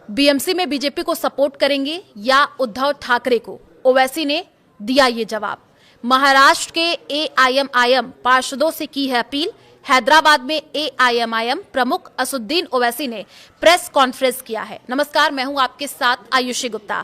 BMC में BJP को support करेंगे या उद्धव ठाकरे को? ओवैसी ने दिया ये जवाब। महाराष्ट्र के एआईएमआईएम पार्षदों से की है अपील। हैदराबाद में एआईएमआईएम प्रमुख असदुद्दीन ओवैसी ने प्रेस कॉन्फ्रेंस किया है। नमस्कार, मैं हूं आपके साथ आयुषी गुप्ता।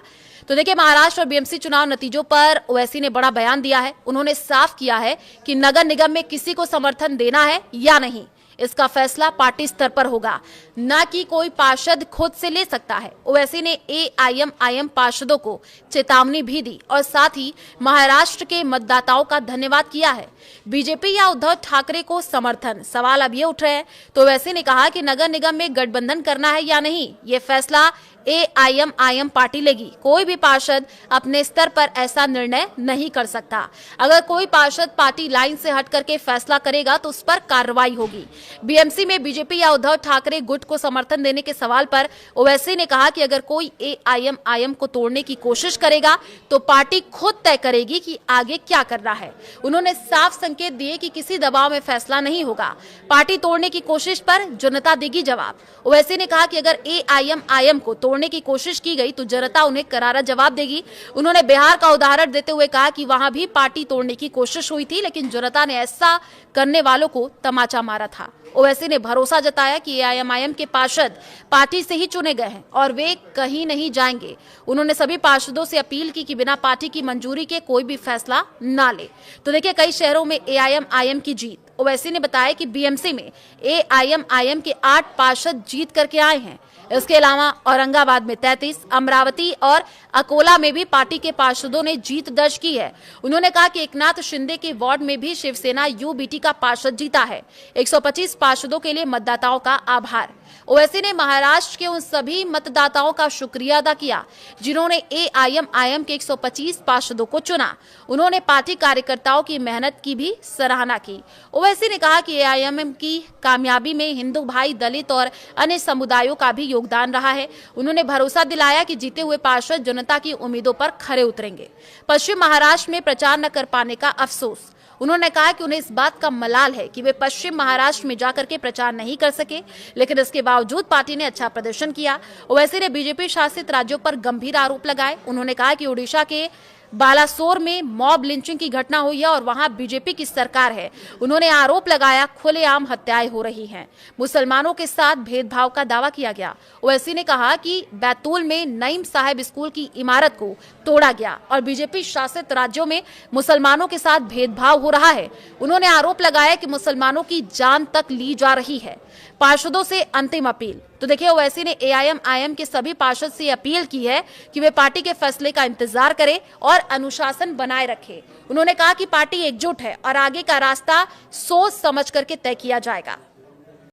तो देखिए, महाराष्ट्र और बीएमसी चुनाव नतीजों पर ओवैसी ने बड़ा बयान दिया है। उन्होंने साफ किया है कि नगर निगम में किसी को समर्थन देना है या नहीं, इसका फैसला पार्टी स्तर पर होगा, न कि कोई पार्षद खुद से ले सकता है। ओवैसी ने एआईएमआईएम पार्षदों को चेतावनी भी दी और साथ ही महाराष्ट्र के मतदाताओं का धन्यवाद किया है। बीजेपी या उद्धव ठाकरे को समर्थन, सवाल अब ये उठ रहे हैं। तो ओवैसी ने कहा कि नगर निगम में गठबंधन करना है या नहीं, ये फैसला एआईएमआईएम पार्टी लेगी। कोई भी पार्षद अपने स्तर पर ऐसा निर्णय नहीं कर सकता। अगर कोई पार्षद पार्टी लाइन से हट करके फैसला करेगा तो उस पर कार्रवाई होगी। बीएमसी में बीजेपी या उद्धव ठाकरे गुट को समर्थन देने के सवाल पर ओवैसी ने कहा कि अगर कोई एआईएमआईएम को तोड़ने की कोशिश करेगा तो पार्टी खुद तय करेगी कि आगे क्या करना है। उन्होंने साफ संकेत दिए कि किसी दबाव में फैसला नहीं होगा। पार्टी तोड़ने की कोशिश पर जनता देगी जवाब। ओवैसी ने कहा कि अगर एआईएमआईएम को तोड़ने की कोशिश की गई तो जनता उन्हें करारा जवाब देगी। उन्होंने बिहार का उदाहरण देते हुए कहा कि वहां भी पार्टी तोड़ने की कोशिश हुई थी, लेकिन जनता ने ऐसा करने वालों को तमाचा मारा था। ओवैसी ने भरोसा जताया कि एआईएमआईएम के पार्षद पार्टी से ही चुने गए हैं और वे कहीं नहीं जाएंगे। उन्होंने सभी पार्षदों से अपील की कि बिना पार्टी की मंजूरी के कोई भी फैसला ना ले। तो देखिए, कई शहरों में एआईएमआईएम की जीत। ओवैसी ने बताया कि बीएमसी में एआईएमआईएम के 8 पार्षद जीत करके आए हैं। इसके अलावा औरंगाबाद में 33, अमरावती और अकोला में भी पार्टी के पार्षदों ने जीत दर्ज की है। उन्होंने कहा कि एकनाथ शिंदे के वार्ड में भी शिवसेना यूबीटी का पार्षद जीता है। 125 पार्षदों के लिए मतदाताओं का आभार। ओवैसी ने महाराष्ट्र के उन सभी मतदाताओं का शुक्रिया अदा किया जिन्होंने एआईएमआईएम के 125 पार्षदों को चुना। उन्होंने पार्टी कार्यकर्ताओं की मेहनत की भी सराहना की। ओवैसी ने कहा कि एआईएमआईएम की कामयाबी में हिंदू भाई, दलित और अन्य समुदायों का भी योगदान रहा है। उन्होंने भरोसा दिलाया कि जीते हुए पार्षद जनता की उम्मीदों पर खरे उतरेंगे। पश्चिम महाराष्ट्र में प्रचार न कर पाने का अफसोस। उन्होंने कहा कि उन्हें इस बात का मलाल है कि वे पश्चिम महाराष्ट्र में जाकर के प्रचार नहीं कर सके, लेकिन इसके बावजूद पार्टी ने अच्छा प्रदर्शन किया। ओवैसी ने बीजेपी शासित राज्यों पर गंभीर आरोप लगाए। उन्होंने कहा कि ओडिशा के बालासोर में मॉब लिंचिंग की घटना हुई है और वहां बीजेपी की सरकार है। उन्होंने आरोप लगाया खुलेआम हत्याएं हो रही हैं। मुसलमानों के साथ भेदभाव का दावा किया गया। ओवैसी ने कहा कि बैतूल में नईम साहिब स्कूल की इमारत को तोड़ा गया और बीजेपी शासित राज्यों में मुसलमानों के साथ भेदभाव हो रहा है। उन्होंने आरोप लगाया कि मुसलमानों की जान तक ली जा रही है। पार्षदों से अंतिम अपील। तो देखिए, ओवैसी ने एआईएमआईएम के सभी पार्षद से अपील की है कि वे पार्टी के फैसले का इंतजार करें और अनुशासन बनाए रखें। उन्होंने कहा कि पार्टी एकजुट है और आगे का रास्ता सोच समझ करके तय किया जाएगा।